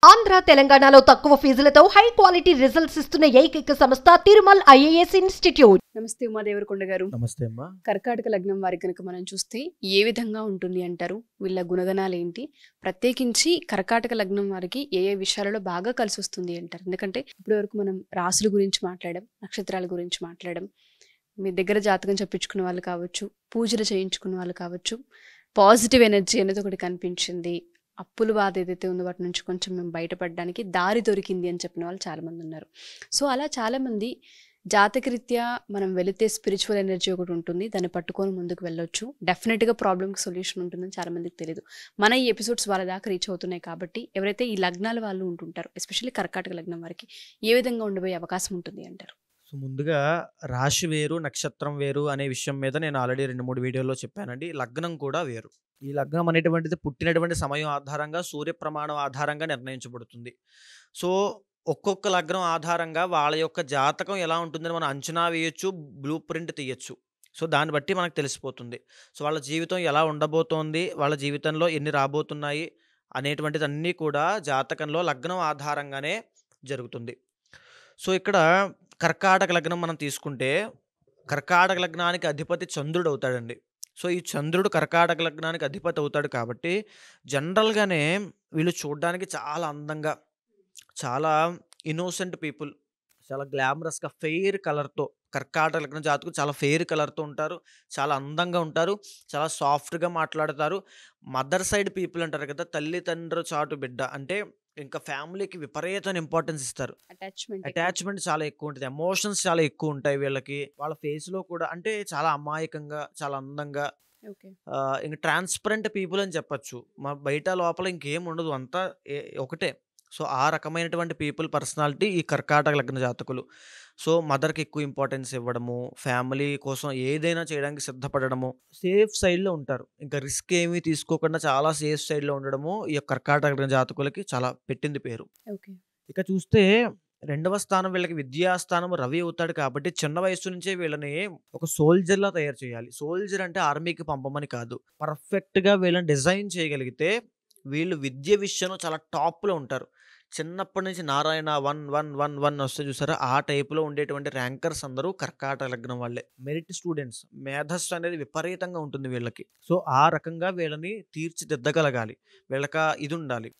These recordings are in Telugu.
ఆంధ్ర తెలంగాణలో తక్కువ ఫీజులతో హై క్వాలిటీ రిజల్ట్స్ ఇస్తున్న ఏకైక సంస్థ తిరుమల్ ఐఏఎస్ ఇన్స్టిట్యూట్. నమస్తే ఉమాదేవరకొండ గారు. నమస్తే అమ్మా. కర్కాటక లగ్నం వారికి కనుక మనం చూస్తే ఏ విధంగా ఉంటుంది అంటారు? వీళ్ళ గుణగణాలు ఏంటి? ప్రత్యేకించి కర్కాటక లగ్నం వారికి ఏ ఏ విషయాలలో బాగా కలిసి వస్తుంది అంటారు? ఎందుకంటే ఇప్పటి వరకు మనం రాసుల గురించి మాట్లాడడం, నక్షత్రాల గురించి మాట్లాడడం, మీ దగ్గర జాతకం చెప్పించుకున్న వాళ్ళు కావచ్చు, పూజలు చేయించుకున్న వాళ్ళు కావచ్చు, పాజిటివ్ ఎనర్జీ అనేది ఒకటి కనిపించింది, అప్పుల బాధ ఏదైతే ఉందో వాటి నుంచి కొంచెం మేము బయటపడడానికి దారి దొరికింది అని చెప్పిన వాళ్ళు చాలామంది ఉన్నారు. సో అలా చాలామంది జాతకరీత్యా మనం వెళితే స్పిరిచువల్ ఎనర్జీ ఒకటి ఉంటుంది, దాన్ని పట్టుకొని ముందుకు వెళ్ళొచ్చు, డెఫినెట్గా ప్రాబ్లమ్కి సొల్యూషన్ ఉంటుందని చాలామందికి తెలియదు. మన ఈ ఎపిసోడ్స్ వాళ్ళ దాకా రీచ్ అవుతున్నాయి కాబట్టి ఎవరైతే ఈ లగ్నాల వాళ్ళు ఉంటుంటారో, ఎస్పెషల్లీ కర్కాటక లగ్నం వారికి ఏ విధంగా ఉండబోయే అవకాశం ఉంటుంది అంటారు? సో ముందుగా రాశి వేరు, నక్షత్రం వేరు అనే విషయం మీద నేను ఆల్రెడీ 2-3 వీడియోల్లో చెప్పానండి. లగ్నం కూడా వేరు. ఈ లగ్నం అనేటువంటిది పుట్టినటువంటి సమయం ఆధారంగా, సూర్య ప్రమాణం ఆధారంగా నిర్ణయించబడుతుంది. సో ఒక్కొక్క లగ్నం ఆధారంగా వాళ్ళ యొక్క జాతకం ఎలా ఉంటుందని మనం అంచనా వేయొచ్చు, బ్లూ ప్రింట్ తీయచ్చు. సో దాన్ని బట్టి మనకు తెలిసిపోతుంది. సో వాళ్ళ జీవితం ఎలా ఉండబోతోంది, వాళ్ళ జీవితంలో ఎన్ని రాబోతున్నాయి అనేటువంటిది అన్నీ కూడా జాతకంలో లగ్నం ఆధారంగానే జరుగుతుంది. సో ఇక్కడ కర్కాటక లగ్నం మనం తీసుకుంటే, కర్కాటక లగ్నానికి అధిపతి చంద్రుడు అవుతాడండి. సో ఈ చంద్రుడు కర్కాటక లగ్నానికి అధిపతి అవుతాడు కాబట్టి జనరల్గానే వీళ్ళు చూడడానికి చాలా అందంగా, చాలా ఇన్నోసెంట్ పీపుల్, చాలా గ్లామరస్గా ఫెయిర్ కలర్తో, కర్కాటక లగ్న జాతకులు చాలా ఫెయిర్ కలర్తో ఉంటారు, చాలా అందంగా ఉంటారు, చాలా సాఫ్ట్గా మాట్లాడతారు. మదర్ సైడ్ పీపుల్ అంటారు కదా, తల్లిదండ్రుల చాటు బిడ్డ అంటే ఇంకా ఫ్యామిలీకి విపరీతమైన ఇంపార్టెన్స్ ఇస్తారు. అటాచ్మెంట్ చాలా ఎక్కువ ఉంటుంది, ఎమోషన్స్ చాలా ఎక్కువ ఉంటాయి వీళ్ళకి. వాళ్ళ ఫేస్లో కూడా అంటే చాలా అమాయకంగా, చాలా అందంగా, ఇంకా ట్రాన్స్పరెంట్ పీపుల్ అని చెప్పచ్చు. మా బయట లోపల ఇంకేం ఉండదు, అంతా ఒకటే. సో ఆ రకమైనటువంటి పీపుల్ పర్సనాలిటీ ఈ కర్కాటక లగ్న జాతకులు. సో మదర్కి ఎక్కువ ఇంపార్టెన్స్ ఇవ్వడము, ఫ్యామిలీ కోసం ఏదైనా చేయడానికి సిద్ధపడము, సేఫ్ సైడ్లో ఉంటారు. ఇంకా రిస్క్ ఏమీ తీసుకోకుండా చాలా సేఫ్ సైడ్లో ఉండడము ఈ కర్కాటక లగ్న జాతకులకి చాలా పెట్టింది పేరు. ఇక చూస్తే 2వ స్థానం వీళ్ళకి విద్యాస్థానం రవి అవుతాడు కాబట్టి చిన్న వయసు నుంచే వీళ్ళని ఒక సోల్జర్లా తయారు చేయాలి. సోల్జర్ అంటే ఆర్మీకి పంపమని కాదు, పర్ఫెక్ట్గా వీళ్ళని డిజైన్ చేయగలిగితే వీళ్ళు విద్య విషయంలో చాలా టాప్లో ఉంటారు. చిన్నప్పటి నుంచి నారాయణ 1-1-1-1 వస్తే చూసారా, ఆ టైపులో ఉండేటువంటి ర్యాంకర్స్ అందరూ కర్కాటక లగ్నం వాళ్ళే. మెరిట్ స్టూడెంట్స్, మేధస్సు అనేది విపరీతంగా ఉంటుంది వీళ్ళకి. సో ఆ రకంగా వీళ్ళని తీర్చిదిద్దగలగాలి, వీళ్ళకి ఇది ఉండాలి.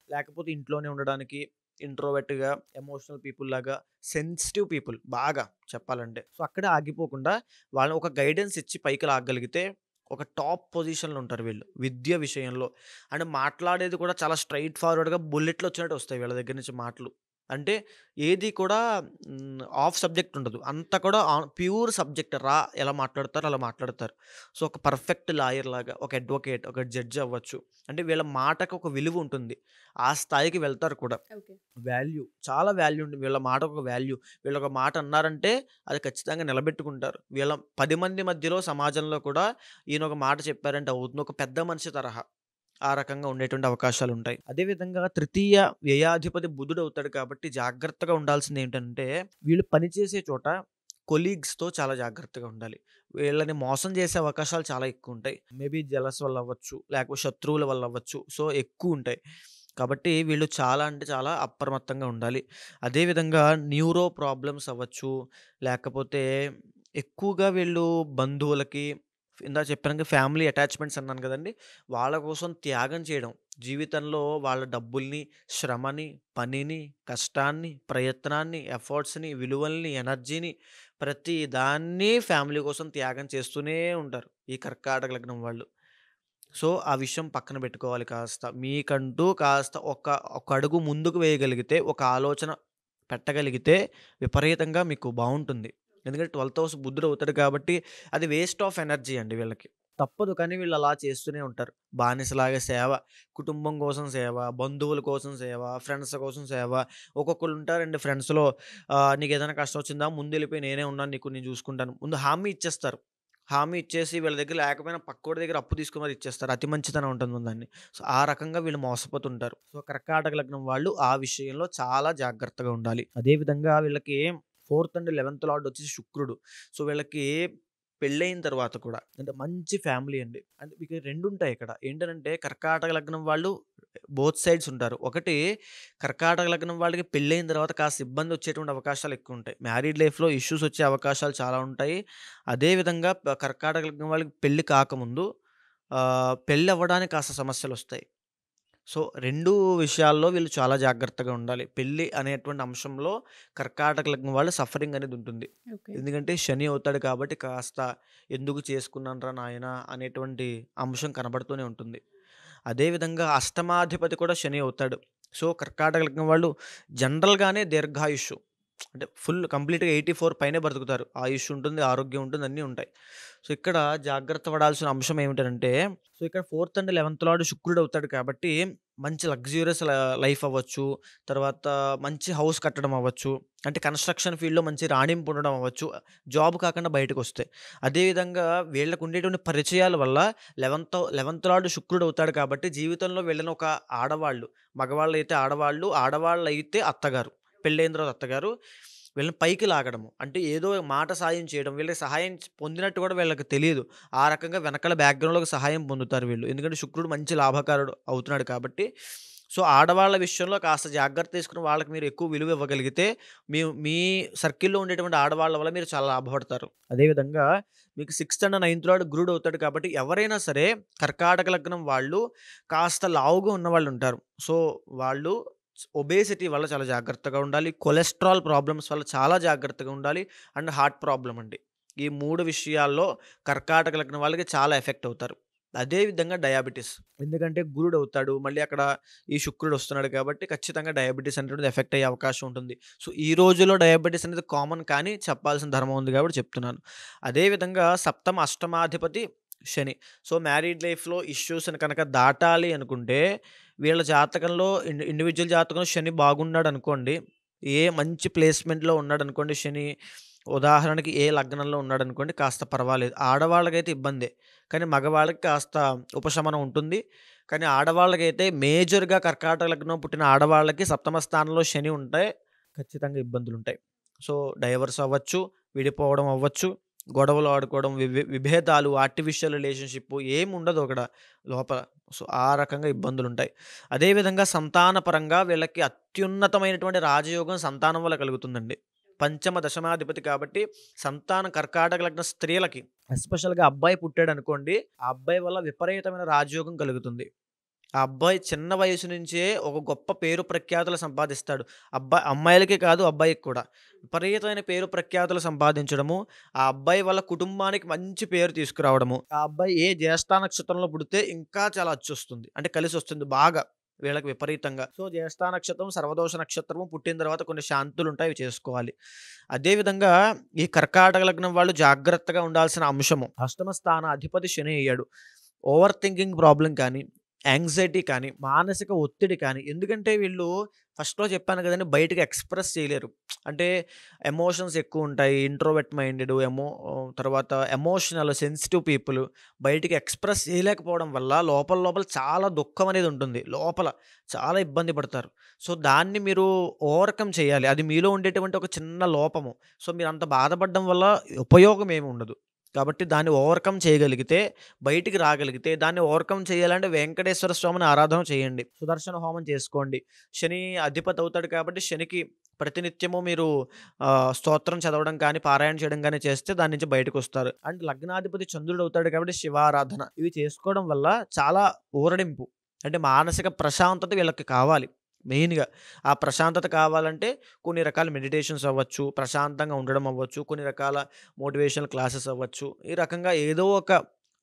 లేకపోతే ఇంట్లోనే ఉండడానికి ఇంట్రోవర్ట్గా, ఎమోషనల్ పీపుల్ లాగా, సెన్సిటివ్ పీపుల్ బాగా చెప్పాలంటే. సో అక్కడే ఆగిపోకుండా వాళ్ళని ఒక గైడెన్స్ ఇచ్చి పైకి లాగగలిగితే ఒక టాప్ పొజిషన్లో ఉంటారు వీళ్ళు విద్య విషయంలో. అంటే మాట్లాడేది కూడా చాలా స్ట్రైట్ ఫార్వర్డ్గా బుల్లెట్లు వచ్చినట్టు వస్తాయి వీళ్ళ దగ్గర నుంచి మాటలు. అంటే ఏది కూడా ఆఫ్ సబ్జెక్ట్ ఉండదు, అంతా కూడా ప్యూర్ సబ్జెక్ట్. ఎలా మాట్లాడతారో అలా మాట్లాడతారు. సో ఒక పర్ఫెక్ట్ లాయర్ లాగా, ఒక అడ్వకేట్, ఒక జడ్జి అవ్వచ్చు. అంటే వీళ్ళ మాటకు ఒక విలువ ఉంటుంది, ఆ స్థాయికి వెళ్తారు కూడా. వాల్యూ, చాలా వాల్యూ ఉంటుంది వీళ్ళ మాటకు, ఒక వాల్యూ. వీళ్ళు ఒక మాట అన్నారంటే అది ఖచ్చితంగా నిలబెట్టుకుంటారు. వీళ్ళ 10 మంది మధ్యలో సమాజంలో కూడా ఈయన ఒక మాట చెప్పారంటే అవుతుంది, ఒక పెద్ద మనిషి తరహా ఆ రకంగా ఉండేటువంటి అవకాశాలు ఉంటాయి. అదేవిధంగా తృతీయ వ్యయాధిపతి బుధుడు అవుతాడు కాబట్టి జాగ్రత్తగా ఉండాల్సింది ఏంటంటే, వీళ్ళు పనిచేసే చోట కొలీగ్స్తో చాలా జాగ్రత్తగా ఉండాలి. వీళ్ళని మోసం చేసే అవకాశాలు చాలా ఎక్కువ ఉంటాయి. మేబీ జెలస్ వల్ల అవ్వచ్చు, లేకపోతే శత్రువుల వల్ల అవ్వచ్చు. సో ఎక్కువ ఉంటాయి కాబట్టి వీళ్ళు చాలా అంటే చాలా అప్రమత్తంగా ఉండాలి. అదేవిధంగా న్యూరో ప్రాబ్లమ్స్ అవ్వచ్చు, లేకపోతే ఎక్కువగా వీళ్ళు బంధువులకి, ఇందాక చెప్పాను ఫ్యామిలీ అటాచ్మెంట్స్ అన్నాను కదండి, వాళ్ళ కోసం త్యాగం చేయడం, జీవితంలో వాళ్ళ డబ్బుల్ని, శ్రమని, పనిని, కష్టాన్ని, ప్రయత్నాన్ని, ఎఫర్ట్స్ని, విలువల్ని, ఎనర్జీని, ప్రతి దాన్ని ఫ్యామిలీ కోసం త్యాగం చేస్తూనే ఉంటారు ఈ కర్కాటక లగ్నం వాళ్ళు. సో ఆ విషయం పక్కన పెట్టుకోవాలి. కాస్త మీకంటూ కాస్త ఒక అడుగు ముందుకు వేయగలిగితే, ఒక ఆలోచన పెట్టగలిగితే విపరీతంగా మీకు బాగుంటుంది. ఎందుకంటే 12th హౌస్ బుద్ధుడు అవుతాడు కాబట్టి అది వేస్ట్ ఆఫ్ ఎనర్జీ అండి వీళ్ళకి. తప్పదు కానీ వీళ్ళు అలా చేస్తూనే ఉంటారు. బానిసలాగా సేవ, కుటుంబం కోసం సేవ, బంధువుల కోసం సేవ, ఫ్రెండ్స్ కోసం సేవ. ఒక్కొక్కరు ఉంటారండి ఫ్రెండ్స్లో, నీకు ఏదైనా కష్టం వచ్చిందా, ముందు వెళ్ళిపోయి నేనే ఉన్నాను, నేను చూసుకుంటాను, ముందు హామీ ఇచ్చేస్తారు. హామీ ఇచ్చేసి వీళ్ళ దగ్గర లేకపోయినా పక్కోడి దగ్గర అప్పు తీసుకుని మరి ఇచ్చేస్తారు. అతి మంచితనం ఉంటుంది ముందండి. సో ఆ రకంగా వీళ్ళు మోసపోతుంటారు. సో కర్కాటక లగ్నం వాళ్ళు ఆ విషయంలో చాలా జాగ్రత్తగా ఉండాలి. అదేవిధంగా వీళ్ళకి 4th అండ్ 11th లార్డ్ వచ్చేసి శుక్రుడు. సో వీళ్ళకి పెళ్ళైన తర్వాత కూడా అంటే మంచి ఫ్యామిలీ అండి. అంటే మీకు 2 ఉంటాయి ఇక్కడ. ఏంటనంటే కర్కాటక లగ్నం వాళ్ళు బోత్ సైడ్స్ ఉంటారు. ఒకటి కర్కాటక లగ్నం వాళ్ళకి పెళ్ళైన తర్వాత కాస్త ఇబ్బందొచ్చేటువంటి అవకాశాలు ఎక్కువుంటాయి. మ్యారీడ్ లైఫ్‌లో ఇష్యూస్ వచ్చే అవకాశాలు చాలా ఉంటాయి. అదే విధంగా కర్కాటక లగ్నం వాళ్ళకి పెళ్లి కాకముందు పెళ్లవ్వడానికి కాస్త సమస్యలొస్తాయి. సో, 2 విషయాల్లో వీళ్ళు చాలా జాగ్రత్తగా ఉండాలి. పెళ్లి అనేటువంటి అంశంలో కర్కాటక లగ్నం వాళ్ళు సఫరింగ్ అనేది ఉంటుంది. ఓకే. ఎందుకంటే శని అవుతాడు కాబట్టి కాస్త ఎందుకు చేసుకున్నానురా నాయనా అనేటువంటి అంశం కనబడుతూనే ఉంటుంది. అదే విధంగా అష్టమాధిపతి కూడా శని అవుతాడు. సో, కర్కాటక లగ్నం వాళ్ళు జనరల్‌గానే దీర్ఘాయుష్షు. అంటే ఫుల్ కంప్లీట్‌గా 84 పైనే బ్రతుకుతారు. ఆయుష్ ఉంటుంది, ఆరోగ్యం ఉంటుంది, అన్నీ ఉంటాయి. సో, ఇక్కడ జాగ్రత్త పడాల్సిన అంశం ఏమిటంటే, సో, ఇక్కడ 4థ్ అండ్ 11థ్ లార్డ్ శుక్రుడు అవుతాడు కాబట్టి మంచి లగ్జూరియస్ లైఫ్ అవ్వచ్చు. తర్వాత మంచి హౌస్ కట్టడం అవ్వచ్చు. అంటే కన్‌స్ట్రక్షన్ ఫీల్డ్‌లో మంచి రాణింపు ఉండడం అవ్వచ్చు. జాబ్ కాకుండా బయటకొస్తే. అదేవిధంగా వీళ్ళకు ఉండేటువంటి పరిచయాల వల్ల 11థ్ లార్డ్ శుక్రుడు అవుతాడు కాబట్టి జీవితంలో వీళ్ళని ఒక ఆడవాళ్ళు, మగవాళ్ళైతే ఆడవాళ్ళు, ఆడవాళ్ళైతే అత్తగారు. పెళ్ళైన తర్వాత అత్తగారు వీళ్ళని పైకి లాగడము. అంటే ఏదో మాట సాయం చేయడం. వీళ్ళకి సహాయం పొందినట్టు కూడా వీళ్ళకి తెలీదు. ఆ రకంగా వెనకాల బ్యాక్‌గ్రౌండ్‌లో సహాయం పొందుతారు వీళ్ళు. ఎందుకంటే శుక్రుడు మంచి లాభకారుడు అవుతున్నాడు కాబట్టి. సో, ఆడవాళ్ళ విషయంలో కాస్త జాగ్రత్త తీసుకొని వాళ్ళకి మీరు ఎక్కువ విలువ ఇవ్వగలిగితే మీ మీ సర్కిల్‌లో ఉండేటువంటి ఆడవాళ్ళ వల్ల మీరు చాలా లాభపడతారు. అదేవిధంగా మీకు 6థ్ అండ్ 9థ్ లార్డ్ గురుడు అవుతాడు కాబట్టి ఎవరైనా సరే కర్కాటక లగ్నం వాళ్ళు కాస్త లావుగా ఉన్నవాళ్ళుంటారు. సో, వాళ్ళు ఒబేసిటీ వల్ల చాలా జాగ్రత్తగా ఉండాలి. కొలెస్ట్రాల్ ప్రాబ్లమ్స్ వల్ల చాలా జాగ్రత్తగా ఉండాలి. అండ్ హార్ట్ ప్రాబ్లమ్ అండి. ఈ 3 విషయాల్లో కర్కాటక లగ్నం వాళ్ళకి చాలా ఎఫెక్ట్ అవుతారు. అదే విధంగా డయాబెటిస్. ఎందుకంటే గురుడు అవుతాడు. మళ్ళీ అక్కడ ఈ శుక్రుడు వస్తున్నాడు కాబట్టి ఖచ్చితంగా డయాబెటిస్ అనేటువంటిది ఎఫెక్ట్ అయ్యే అవకాశం ఉంటుంది. సో, ఈ రోజుల్లో డయాబెటిస్ అనేది కామన్ కానీ చెప్పాల్సిన ధర్మం ఉంది కాబట్టి చెప్తున్నాను. అదే విధంగా సప్తమ, అష్టమాధిపతి శని. సో, మ్యారీడ్ లైఫ్‌లో ఇష్యూస్‌ని కనుక దాటాలి అనుకుంటే వీళ్ళ జాతకంలో ఇండివిడ్యువల్ జాతకంలో శని బాగున్నాడనుకోండి. ఏ మంచి ప్లేస్‌మెంట్‌లో ఉన్నాడనుకోండి శని. ఉదాహరణకి ఏ లగ్నంలో ఉన్నాడనుకోండి కాస్త పర్వాలేదు. ఆడవాళ్ళకైతే ఇబ్బందే. కానీ మగవాళ్ళకి కాస్త ఉపశమనం ఉంటుంది. కానీ ఆడవాళ్ళకైతే మేజర్‌గా కర్కాటక లగ్నం పుట్టిన ఆడవాళ్ళకి సప్తమ స్థానంలో శని ఉంటే ఖచ్చితంగా ఇబ్బందులుంటాయి. సో, డైవర్స్ అవ్వచ్చు, విడిపోవడం అవ్వచ్చు, గొడవలు ఆడుకోవడం, విభేదాలు, ఆర్టిఫిషియల్ రిలేషన్‌షిప్ ఏముండదు అక్కడ లోపల. సో, ఆ రకంగా ఇబ్బందులుంటాయి. అదేవిధంగా సంతానపరంగా వీళ్ళకి అత్యున్నతమైనటువంటి రాజయోగం సంతానం వల్ల కలుగుతుందండి. పంచమ, దశమాధిపతి కాబట్టి సంతానం కర్కాటక లగ్న స్త్రీలకి ఎస్పెషల్‌గా అబ్బాయి పుట్టాడనుకోండి, ఆ అబ్బాయి వల్ల విపరీతమైన రాజయోగం కలుగుతుంది. ఆ అబ్బాయి చిన్న వయసు నుంచే ఒక గొప్ప పేరు ప్రఖ్యాతులు సంపాదిస్తాడు. అమ్మాయిలకే కాదు అబ్బాయికి కూడా. విపరీతమైన పేరు ప్రఖ్యాతులు సంపాదించడము, ఆ అబ్బాయి వల్ల కుటుంబానికి మంచి పేరు తీసుకురావడము. ఆ అబ్బాయి ఏ జ్యేష్ఠ నక్షత్రంలో పుడితే ఇంకా చాలా అచ్చొస్తుంది. అంటే కలిసొస్తుంది బాగా వీళ్ళకి విపరీతంగా. సో, జ్యేష్ఠ నక్షత్రం, సర్వదోష నక్షత్రము పుట్టిన తర్వాత కొన్ని శాంతులుంటాయి. అవి చేసుకోవాలి. అదేవిధంగా ఈ కర్కాటక లగ్నం వాళ్ళు జాగ్రత్తగా ఉండాల్సిన అంశము అష్టమ స్థాన అధిపతి శని అయ్యాడు. ఓవర్ థింకింగ్ ప్రాబ్లమ్ కానీ, యాంగ్జైటీ కానీ, మానసిక ఒత్తిడి కానీ ఎందుకంటే వీళ్ళు ఫస్ట్‌లో చెప్పాను కదండీ బయటకి ఎక్స్‌ప్రెస్ చేయలేరు. అంటే ఎమోషన్స్ ఎక్కువుంటాయి. ఇంట్రోవర్ట్ మైండెడ్ తర్వాత ఎమోషనల్, సెన్సిటివ్ పీపుల్ బయటికి ఎక్స్‌ప్రెస్ చేయలేకపోవడం వల్ల లోపల లోపల చాలా దుఃఖం అనేది ఉంటుంది. లోపల చాలా ఇబ్బంది పడతారు. సో, దాన్ని మీరు ఓవర్‌కమ్ చేయాలి. అది మీలో ఉండేటువంటి ఒక చిన్న లోపము. సో, మీరంత బాధపడడం వల్ల ఉపయోగం ఏమి ఉండదు. కాబట్టి దాన్ని ఓవర్‌కమ్ చేయగలిగితే, బయటికి రాగలిగితే దాన్ని ఓవర్‌కమ్ చేయాలంటే వెంకటేశ్వర స్వామిని ఆరాధన చేయండి. సుదర్శన హోమం చేసుకోండి. శని అధిపతి అవుతాడు కాబట్టి శనికి ప్రతినిత్యము మీరు స్తోత్రం చదవడం కానీ, పారాయణ చేయడం గాని చేస్తే దాని నుంచి బయటకొస్తారు. అండ్ లగ్నాధిపతి చంద్రుడు అవుతాడు కాబట్టి శివారాధన. ఇవి చేసుకోవడం వల్ల చాలా ఊరడింపు. అంటే మానసిక ప్రశాంతత వీళ్ళకి కావాలి. మెయిన్‌గా ఆ ప్రశాంతత కావాలంటే కొన్ని రకాల మెడిటేషన్స్ అవ్వచ్చు, ప్రశాంతంగా ఉండడం అవ్వచ్చు, కొన్ని రకాల మోటివేషనల్ క్లాసెస్ అవ్వచ్చు. ఈ రకంగా ఏదో ఒక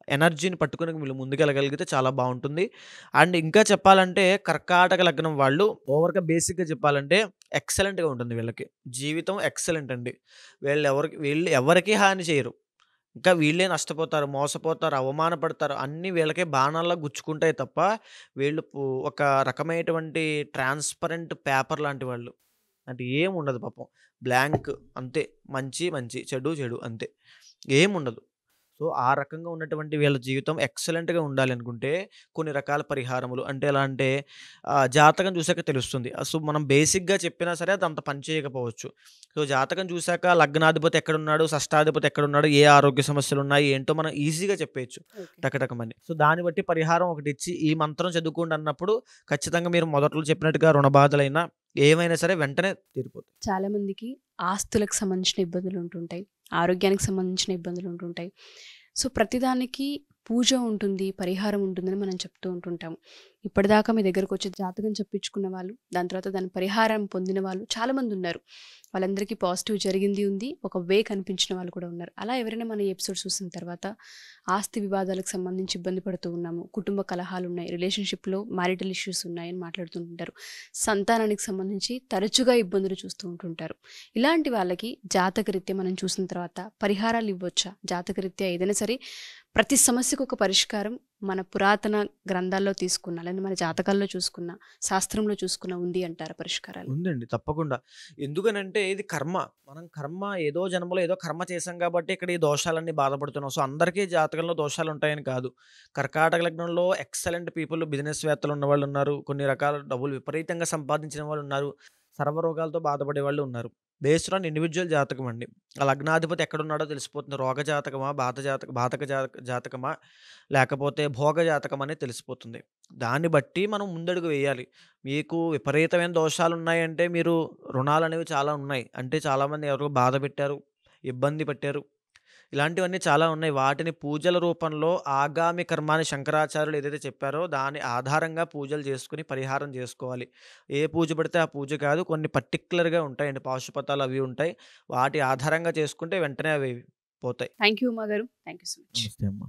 ఎనర్జీని పట్టుకొని వీళ్ళు ముందుకెళ్ళగలిగితే చాలా బావుంటుంది. అండ్ ఇంకా చెప్పాలంటే కర్కాటక లగ్నం వాళ్ళు ఓవర్‌గా బేసిక్‌గా చెప్పాలంటే ఎక్సలెంట్‌గా ఉంటుంది వీళ్ళకి. జీవితం ఎక్సలెంట్ అండి. వీళ్ళు ఎవరికీ హాని చేయరు. ఇంకా వీళ్ళే నష్టపోతారు, మోసపోతారు, అవమానపడతారు. అన్నీ వీళ్ళకే బాణాల్లా గుచ్చుకుంటాయి తప్ప వీళ్ళు ఒక రకమైనటువంటి ట్రాన్స్‌పరెంట్ పేపర్ లాంటి వాళ్ళు. అంటే ఏముండదు పాపం. బ్లాంక్ అంతే. మంచి, చెడు, అంతే. ఏముండదు. సో, ఆ రకంగా ఉన్నటువంటి వీళ్ళ జీవితం ఎక్సలెంట్‌గా ఉండాలి అనుకుంటే కొన్ని రకాల పరిహారములు అంటే ఎలా అంటే జాతకం చూసాక తెలుస్తుంది. సో, మనం బేసిక్‌గా చెప్పినా సరే అది అంత పని చేయకపోవచ్చు. సో, జాతకం చూసాక లగ్నాధిపతి ఎక్కడున్నాడు, షష్టాధిపతి ఎక్కడున్నాడు, ఏ ఆరోగ్య సమస్యలున్నాయి, ఏంటో మనం ఈజీగా చెప్పేయొచ్చు ఓకే. టకటకమని. సో, దాన్ని బట్టి పరిహారం ఒకటిచ్చి ఈ మంత్రం చదువుకోండి అన్నప్పుడు ఖచ్చితంగా మీరు మొదట్లో చెప్పినట్టుగా రుణ బాధలైనా ఏమైనా సరే వెంటనే తీరిపోతాయి. చాలా మందికి ఆస్తులకు సంబంధించిన ఇబ్బందులు ఉంటుంటాయి. ఆరోగ్యానికి సంబంధించిన ఇబ్బందులు ఉంటుంటాయి. సో, ప్రతిదానికి పూజ ఉంటుంది, పరిహారం ఉంటుందని మనం చెప్తూ ఉంటుంటాము. ఇప్పటిదాకా మీ దగ్గరకొచ్చి జాతకం చెప్పించుకున్న వాళ్ళు, దాని తర్వాత దాని పరిహారం పొందిన వాళ్ళు చాలామంది ఉన్నారు. వాళ్ళందరికీ పాజిటివ్ జరిగింది ఉంది. ఒక వే కనిపించిన వాళ్ళు కూడా ఉన్నారు. అలా ఎవరైనా మన ఎపిసోడ్స్ చూసిన తర్వాత ఆస్తి వివాదాలకు సంబంధించి ఇబ్బంది పడుతూ ఉన్నాము, కుటుంబ కలహాలున్నాయి, రిలేషన్‌షిప్‌లో మ్యారిటల్ ఇష్యూస్ ఉన్నాయని మాట్లాడుతుంటారు. సంతానానికి సంబంధించి తరచుగా ఇబ్బందులు చూస్తూ ఉంటుంటారు. ఇలాంటి వాళ్ళకి జాతకరీత్యా మనం చూసిన తర్వాత పరిహారాలు ఇవ్వొచ్చా? జాతకరీత్యా ఏదైనా సరే ప్రతి సమస్యకు ఒక పరిష్కారం మన పురాతన గ్రంథాల్లో తీసుకున్న, లేదా మన జాతకాల్లో చూసుకున్న, శాస్త్రంలో చూసుకున్న ఉంది అంటారా పరిష్కారాలు? ఉందండి. తప్పకుండా. ఎందుకనంటే ఇది కర్మ. మనం కర్మ ఏదో జన్మలో ఏదో కర్మ చేశాం కాబట్టి ఇక్కడ ఈ దోషాలన్నీ బాధపడుతున్నాం. సో, అందరికీ జాతకంలో దోషాలుంటాయని కాదు. కర్కాటక లగ్నంలో ఎక్సలెంట్ పీపుల్ బిజినెస్‌వేత్తలు ఉన్నవాళ్ళున్నారు. కొన్ని రకాల డబ్బులు విపరీతంగా సంపాదించిన వాళ్ళున్నారు. సర్వరోగాలతో బాధపడేవాళ్ళు ఉన్నారు. బేస్డ్ ఆన్ ఇండివిడ్యువల్ జాతకం అండి. ఆ లగ్నాధిపతి ఎక్కడున్నాడో తెలిసిపోతుంది. రోగ జాతకమా, బాధక జాతకమా, లేకపోతే భోగ జాతకమా అనేది తెలిసిపోతుంది. దాన్ని బట్టి మనం ముందడుగు వేయాలి. మీకు విపరీతమైన దోషాలున్నాయంటే మీరు రుణాలనేవి చాలా ఉన్నాయి. అంటే చాలామంది ఎవరో బాధ పెట్టారు, ఇబ్బంది పెట్టారు. ఇలాంటివన్నీ చాలా ఉన్నాయి. వాటిని పూజల రూపంలో ఆగామి కర్మ అని శంకరాచార్యులు ఏదైతే చెప్పారో దాని ఆధారంగా పూజలు చేసుకొని పరిహారం చేసుకోవాలి. ఏ పూజ పడితే ఆ పూజ కాదు. కొన్ని పర్టిక్యులర్‌గా ఉంటాయండి. పాశుపతాలు అవి ఉంటాయి. వాటి ఆధారంగా చేసుకుంటే వెంటనే అవి పోతాయి. థ్యాంక్ యూ ఉమా గారు. Thank you so much. నమస్తే అమ్మ.